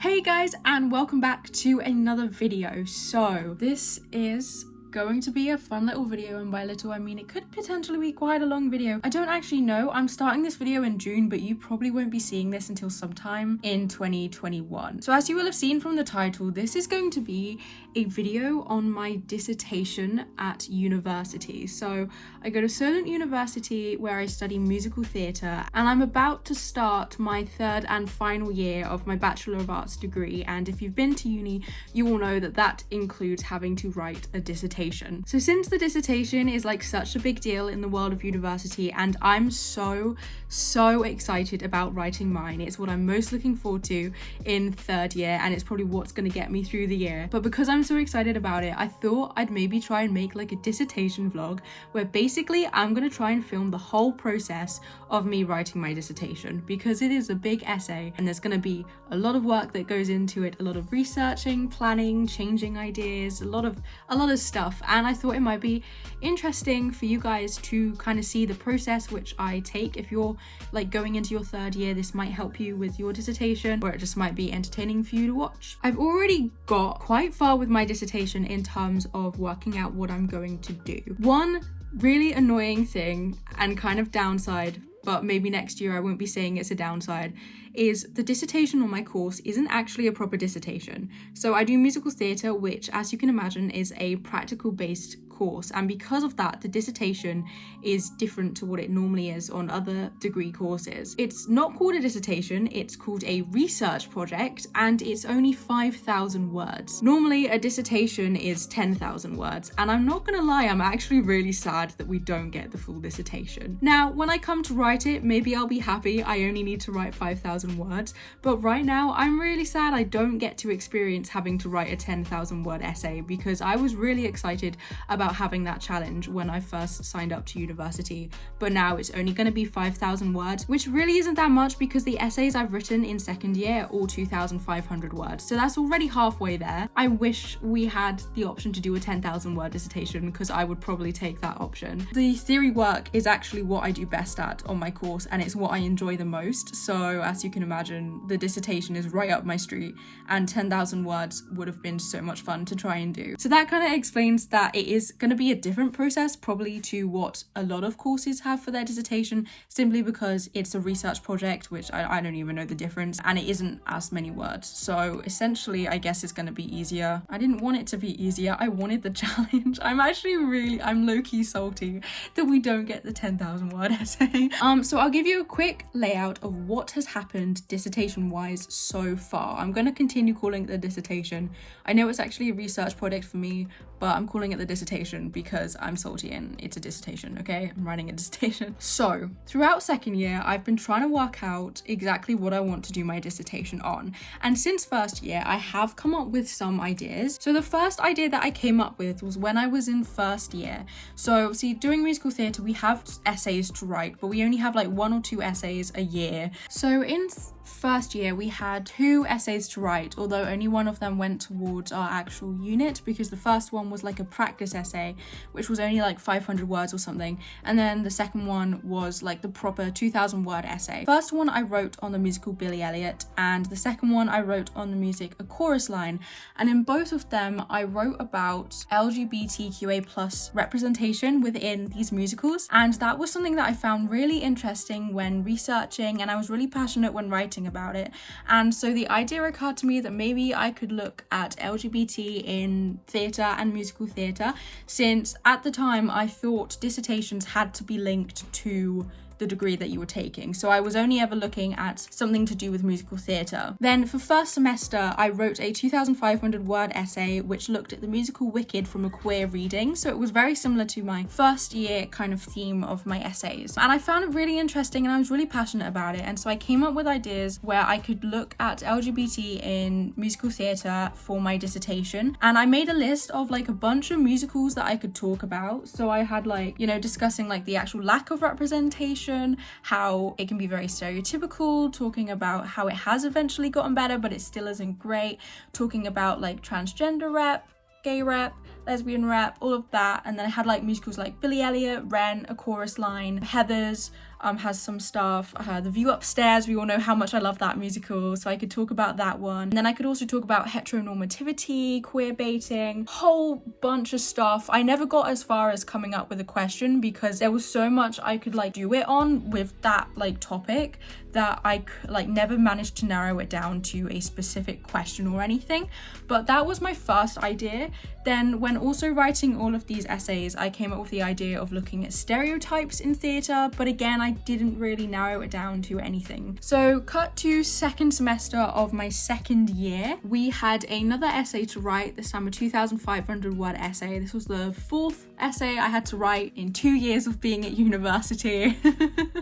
Hey guys, and welcome back to another video. So this is going to be a fun little video, and by little I mean it could potentially be quite a long video. I don't actually know. I'm starting this video in June, but you probably won't be seeing this until sometime in 2021. So as you will have seen from the title, this is going to be a video on my dissertation at university. So I go to Solent University where I study musical theatre, and I'm about to start my third and final year of my Bachelor of Arts degree. And if you've been to uni, you will know that that includes having to write a dissertation. So since the dissertation is like such a big deal in the world of university, and I'm so excited about writing mine, it's what I'm most looking forward to in third year, and it's probably what's going to get me through the year. But because I'm so excited about it, I thought I'd maybe try and make like a dissertation vlog where basically I'm going to try and film the whole process of me writing my dissertation, because it is a big essay and there's going to be a lot of work that goes into it, a lot of researching, planning, changing ideas, a lot of stuff. And I thought it might be interesting for you guys to kind of see the process which I take. If you're like going into your third year, this might help you with your dissertation, or it just might be entertaining for you to watch. I've already got quite far with my dissertation in terms of working out what I'm going to do. One really annoying thing and kind of downside, but maybe next year I won't be saying it's a downside, is the dissertation on my course isn't actually a proper dissertation. So I do musical theatre, which, as you can imagine, is a practical based course, and because of that the dissertation is different to what it normally is on other degree courses. It's not called a dissertation, it's called a research project, and it's only 5,000 words. Normally a dissertation is 10,000 words, and I'm not gonna lie, I'm actually really sad that we don't get the full dissertation. Now when I come to write it, maybe I'll be happy I only need to write 5,000 words, but right now I'm really sad I don't get to experience having to write a 10,000 word essay, because I was really excited about having that challenge when I first signed up to university, but now it's only going to be 5,000 words, which really isn't that much because the essays I've written in second year are all 2,500 words, so that's already halfway there. I wish we had the option to do a 10,000 word dissertation, because I would probably take that option. The theory work is actually what I do best at on my course, and it's what I enjoy the most, so as you can imagine, the dissertation is right up my street, and 10,000 words would have been so much fun to try and do. So that kind of explains that it is going to be a different process probably to what a lot of courses have for their dissertation, simply because it's a research project, which I don't even know the difference, and it isn't as many words. So essentially I guess it's going to be easier. I didn't want it to be easier, I wanted the challenge. I'm low-key salty that we don't get the 10,000 word essay. So I'll give you a quick layout of what has happened dissertation wise so far. I'm going to continue calling it the dissertation. I know it's actually a research project for me, but I'm calling it the dissertation because I'm salty and it's a dissertation, okay? I'm writing a dissertation. So throughout second year, I've been trying to work out exactly what I want to do my dissertation on. And since first year, I have come up with some ideas. So the first idea that I came up with was when I was in first year. So see, doing musical theatre, we have essays to write, but we only have like 1 or 2 essays a year. So in first year, we had 2 essays to write, although only one of them went towards our actual unit, because the first one was like a practice essay, which was only like 500 words or something, and then the second one was like the proper 2,000 word essay. First one I wrote on the musical Billy Elliot, and the second one I wrote on the music A Chorus Line, and in both of them I wrote about LGBTQA plus representation within these musicals, and that was something that I found really interesting when researching, and I was really passionate when writing about it. And so the idea occurred to me that maybe I could look at LGBT in theatre and musical theatre, since at the time I thought dissertations had to be linked to the degree that you were taking. So I was only ever looking at something to do with musical theatre. Then for first semester, I wrote a 2,500 word essay which looked at the musical Wicked from a queer reading. So it was very similar to my first year kind of theme of my essays. And I found it really interesting and I was really passionate about it. And so I came up with ideas where I could look at LGBT in musical theatre for my dissertation. And I made a list of like a bunch of musicals that I could talk about. So I had like, discussing like the actual lack of representation, how it can be very stereotypical, talking about how it has eventually gotten better but it still isn't great, talking about like transgender rep, gay rep, lesbian rep, all of that. And then I had like musicals like Billy Elliot, Rent, A Chorus Line, Heathers, has some stuff. The View Upstairs, we all know how much I love that musical, so I could talk about that one. And then I could also talk about heteronormativity, queer baiting, whole bunch of stuff. I never got as far as coming up with a question because there was so much I could like do it on with that like topic that I like never managed to narrow it down to a specific question or anything. But that was my first idea. Then when also writing all of these essays, I came up with the idea of looking at stereotypes in theatre, but again, I didn't really narrow it down to anything. So cut to second semester of my second year, we had another essay to write, this time a 2,500 word essay. This was the fourth essay I had to write in 2 years of being at university.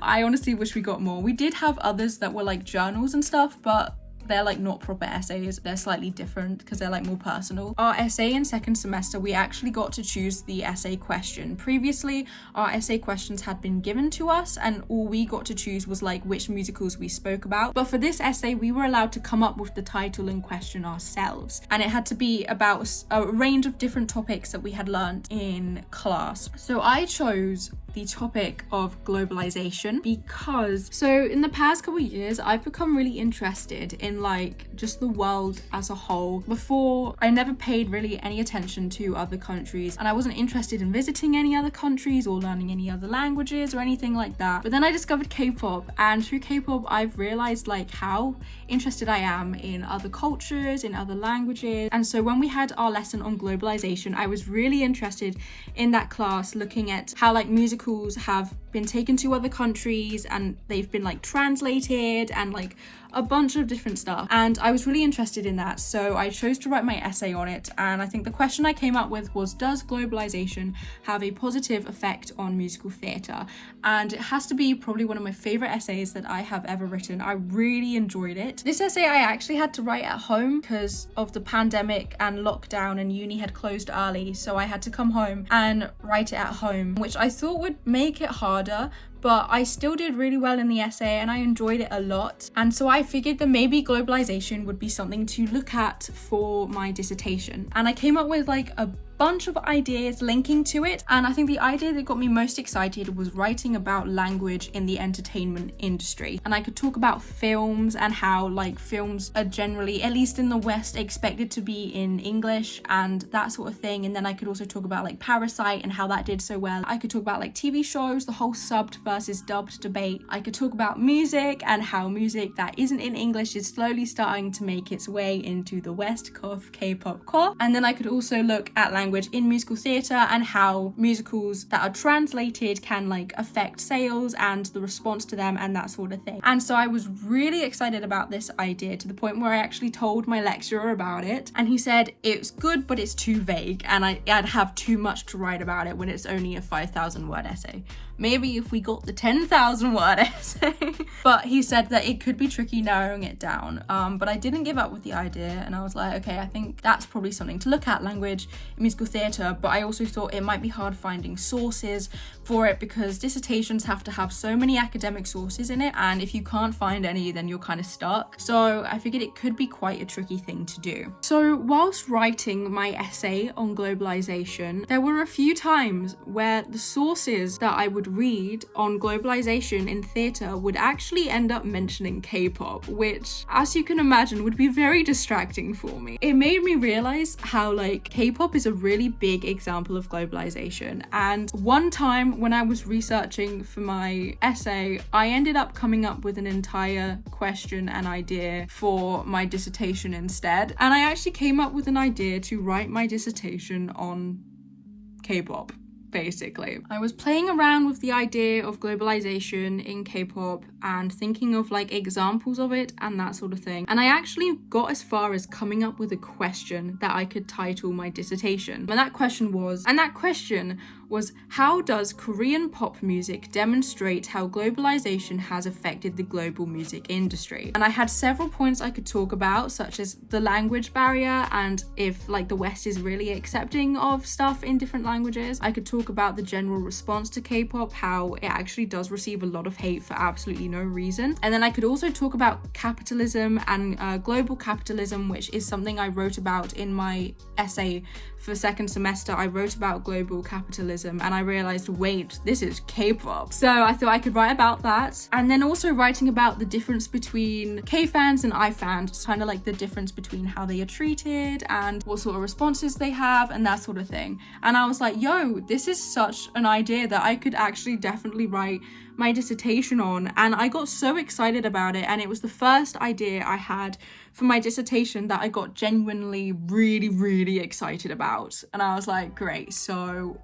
I honestly wish we got more. We did have others that were like journals and stuff, but they're like not proper essays. They're slightly different because they're like more personal. Our essay in second semester, we actually got to choose the essay question. Previously, our essay questions had been given to us and all we got to choose was like which musicals we spoke about. But for this essay, we were allowed to come up with the title and question ourselves. And it had to be about a range of different topics that we had learned in class. So I chose the topic of globalization because in the past couple of years I've become really interested in like just the world as a whole. Before, I never paid really any attention to other countries and I wasn't interested in visiting any other countries or learning any other languages or anything like that. But then I discovered K-pop, and through K-pop I've realized like how interested I am in other cultures, in other languages. And so when we had our lesson on globalization, I was really interested in that class, looking at how like musicals have been taken to other countries and they've been like translated and like a bunch of different stuff, and I was really interested in that, so I chose to write my essay on it. And I think the question I came up with was, does globalization have a positive effect on musical theatre? And it has to be probably one of my favorite essays that I have ever written. I really enjoyed it. This essay I actually had to write at home because of the pandemic and lockdown, and uni had closed early, so I had to come home and write it at home, which I thought would make it harder, but I still did really well in the essay and I enjoyed it a lot. And so I figured that maybe globalization would be something to look at for my dissertation. And I came up with like a bunch of ideas linking to it, and I think the idea that got me most excited was writing about language in the entertainment industry. And I could talk about films and how like films are generally, at least in the West, expected to be in English and that sort of thing. And then I could also talk about like Parasite and how that did so well. I could talk about like TV shows, the whole subbed versus dubbed debate. I could talk about music and how music that isn't in English is slowly starting to make its way into the West of K-pop core. And then I could also look at language in musical theatre and how musicals that are translated can like affect sales and the response to them and that sort of thing. And so I was really excited about this idea, to the point where I actually told my lecturer about it, and he said it's good but it's too vague and I'd have too much to write about it when it's only a 5,000 word essay. Maybe if we got the 10,000 word essay. But he said that it could be tricky narrowing it down. But I didn't give up with the idea, and I was like, okay, I think that's probably something to look at, language in musical theatre. But I also thought it might be hard finding sources for it because dissertations have to have so many academic sources in it, and if you can't find any, then you're kind of stuck. So I figured it could be quite a tricky thing to do. So whilst writing my essay on globalization, there were a few times where the sources that I would read on globalization in theatre would actually end up mentioning K-pop, which, as you can imagine, would be very distracting for me. It made me realize how like K-pop is a really big example of globalization. And one time when I was researching for my essay, I ended up coming up with an entire question and idea for my dissertation instead. And I actually came up with an idea to write my dissertation on K-pop. Basically, I was playing around with the idea of globalization in K-pop and thinking of like examples of it and that sort of thing. And I actually got as far as coming up with a question that I could title my dissertation. And that question was, how does Korean pop music demonstrate how globalization has affected the global music industry? And I had several points I could talk about, such as the language barrier and if like the West is really accepting of stuff in different languages. I could talk about the general response to K-pop, how it actually does receive a lot of hate for absolutely no reason. And then I could also talk about capitalism and global capitalism, which is something I wrote about in my essay for second semester. I wrote about global capitalism symbolism, and I realized, wait, this is K-pop. So I thought I could write about that. And then also writing about the difference between K-fans and I-fans, kind of like the difference between how they are treated and what sort of responses they have and that sort of thing. And I was like, yo, this is such an idea that I could actually definitely write my dissertation on. And I got so excited about it, and it was the first idea I had for my dissertation that I got genuinely really excited about. And I was like, great, so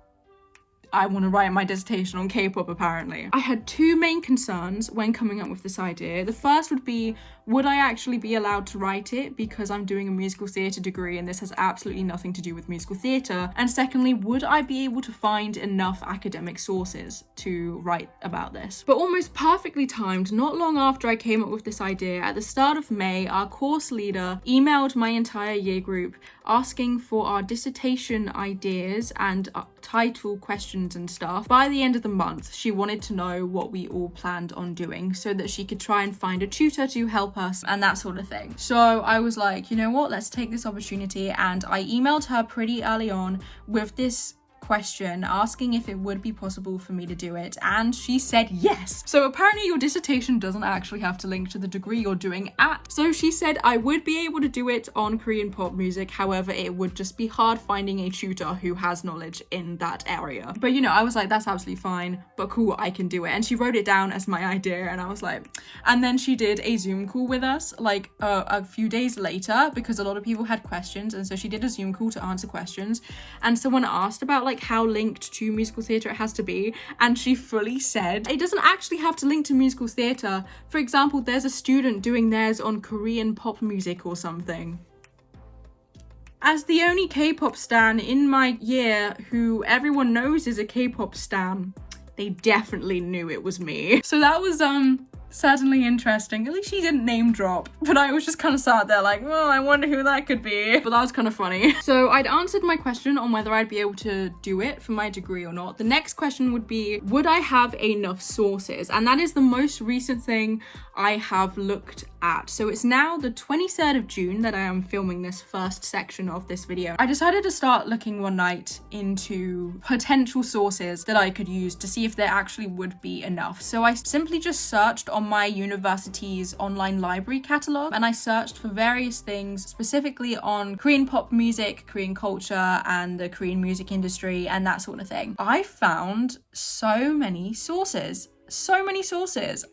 I want to write my dissertation on K-pop apparently. I had two main concerns when coming up with this idea. The first would be, would I actually be allowed to write it because I'm doing a musical theatre degree and this has absolutely nothing to do with musical theatre? And secondly, would I be able to find enough academic sources to write about this? But almost perfectly timed, not long after I came up with this idea, at the start of May, our course leader emailed my entire year group asking for our dissertation ideas and title questions and stuff. By the end of the month, she wanted to know what we all planned on doing so that she could try and find a tutor to help us and that sort of thing. So I was like, you know what, let's take this opportunity, and I emailed her pretty early on with this question asking if it would be possible for me to do it, and she said yes. So apparently your dissertation doesn't actually have to link to the degree you're doing at. So she said I would be able to do it on Korean pop music, however it would just be hard finding a tutor who has knowledge in that area. But you know, I was like, that's absolutely fine, but cool, I can do it. And she wrote it down as my idea, and I was like, and then she did a Zoom call with us like a few days later because a lot of people had questions, and so she did a Zoom call to answer questions, and someone asked about like how linked to musical theatre it has to be, and she fully said it doesn't actually have to link to musical theatre. For example, there's a student doing theirs on Korean pop music or something. As the only K-pop stan in my year who everyone knows is a K-pop stan, they definitely knew it was me. So that was certainly interesting. At least she didn't name drop, but I was just kind of sat there like, well, I wonder who that could be. But that was kind of funny. So I'd answered my question on whether I'd be able to do it for my degree or not. The next question would be, would I have enough sources? And that is the most recent thing I have looked at. So it's now the 23rd of June that I am filming this first section of this video. I decided to start looking one night into potential sources that I could use to see if there actually would be enough. So I simply just searched on my university's online library catalogue, and I searched for various things specifically on Korean pop music, Korean culture, and the Korean music industry and that sort of thing. I found so many sources.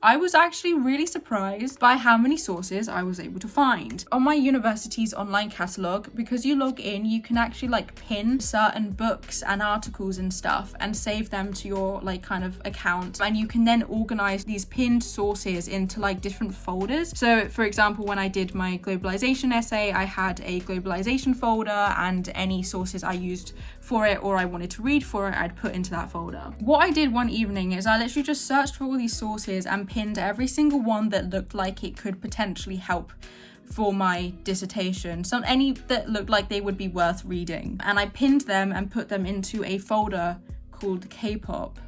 I was actually really surprised by how many sources I was able to find. On my university's online catalogue, because you log in, you can actually like pin certain books and articles and stuff and save them to your like kind of account, and you can then organize these pinned sources into like different folders. So for example, when I did my globalization essay, I had a globalization folder, and any sources I used for it or I wanted to read for it, I'd put into that folder. What I did one evening is I literally just searched for all these sources and pinned every single one that looked like it could potentially help for my dissertation, any that looked like they would be worth reading, and I pinned them and put them into a folder called K-pop.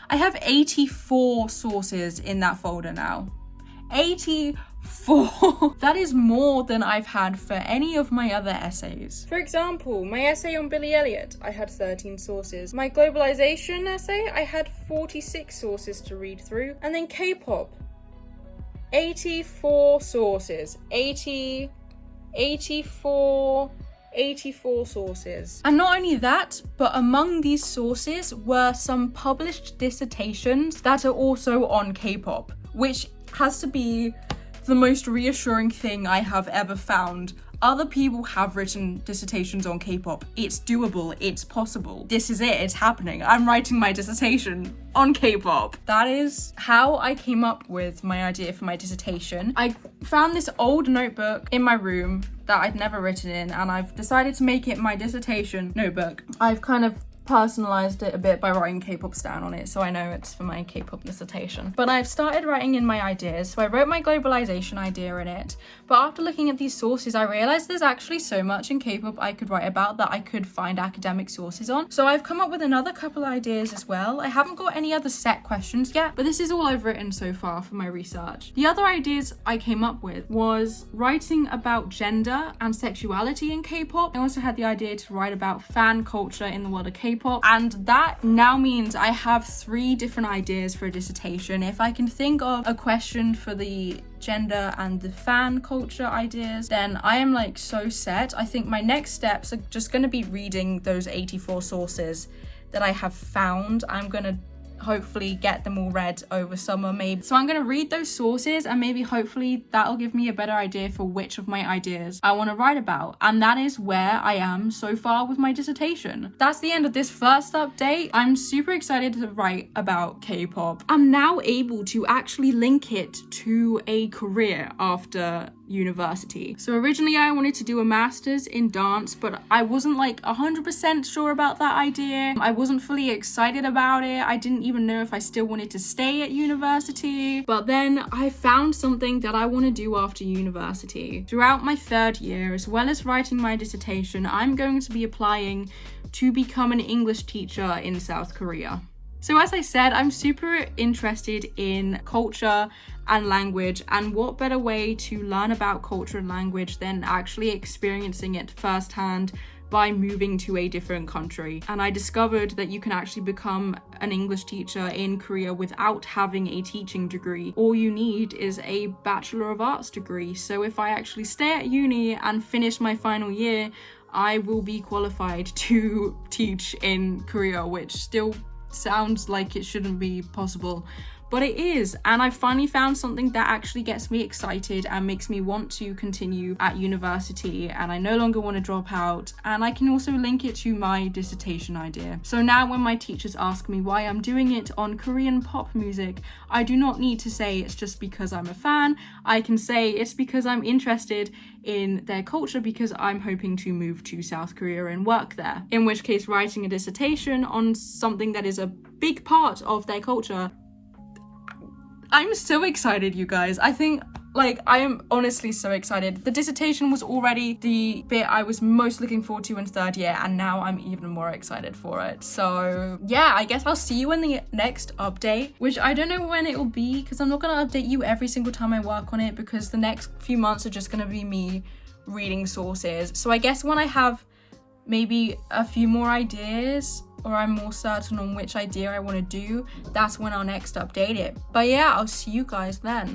I have 84 sources in that folder now. 84! That is more than I've had for any of my other essays. For example, my essay on Billy Elliot, I had 13 sources. My globalization essay, I had 46 sources to read through. And then K-pop, 84 sources. 84 sources. And not only that, but among these sources were some published dissertations that are also on K-pop, which has to be the most reassuring thing I have ever found. Other people have written dissertations on K-pop. It's doable, it's possible. This is it, it's happening. I'm writing my dissertation on K-pop. That is how I came up with my idea for my dissertation. I found this old notebook in my room that I'd never written in, and I've decided to make it my dissertation notebook. I've kind of personalized it a bit by writing K-pop stan on it, so I know it's for my K-pop dissertation. But I've started writing in my ideas, so I wrote my globalization idea in it. But after looking at these sources, I realized there's actually so much in K-pop I could write about that I could find academic sources on. So I've come up with another couple ideas as well. I haven't got any other set questions yet, but this is all I've written so far for my research. The other ideas I came up with was writing about gender and sexuality in K-pop. I also had the idea to write about fan culture in the world of K-pop, K-pop, and that now means I have 3 different ideas for a dissertation. If I can think of a question for the gender and the fan culture ideas, then I am like so set. I think my next steps are just going to be reading those 84 sources that I have found. I'm going to hopefully get them all read over summer maybe. So I'm going to read those sources, and maybe hopefully that'll give me a better idea for which of my ideas I want to write about. And that is where I am so far with my dissertation. That's the end of this first update. I'm super excited to write about K-pop. I'm now able to actually link it to a career after university. So originally I wanted to do a master's in dance, but I wasn't like 100% sure about that idea. I wasn't fully excited about it. I didn't even know if I still wanted to stay at university. But then I found something that I want to do after university. Throughout my 3rd year, as well as writing my dissertation, I'm going to be applying to become an English teacher in South Korea. So as I said, I'm super interested in culture and language, and what better way to learn about culture and language than actually experiencing it firsthand by moving to a different country. And I discovered that you can actually become an English teacher in Korea without having a teaching degree. All you need is a Bachelor of Arts degree. So if I actually stay at uni and finish my final year, I will be qualified to teach in Korea, which still sounds like it shouldn't be possible, but it is. And I finally found something that actually gets me excited and makes me want to continue at university, and I no longer want to drop out, and I can also link it to my dissertation idea. So now when my teachers ask me why I'm doing it on Korean pop music, I do not need to say it's just because I'm a fan. I can say it's because I'm interested in their culture, because I'm hoping to move to South Korea and work there. In which case, writing a dissertation on something that is a big part of their culture. I'm so excited, you guys. I think, like, I am honestly so excited. The dissertation was already the bit I was most looking forward to in 3rd year, and now I'm even more excited for it. So yeah, I guess I'll see you in the next update, which I don't know when it will be, because I'm not going to update you every single time I work on it, because the next few months are just going to be me reading sources. So I guess when I have maybe a few more ideas, or I'm more certain on which idea I want to do, that's when I'll next update it. But yeah, I'll see you guys then.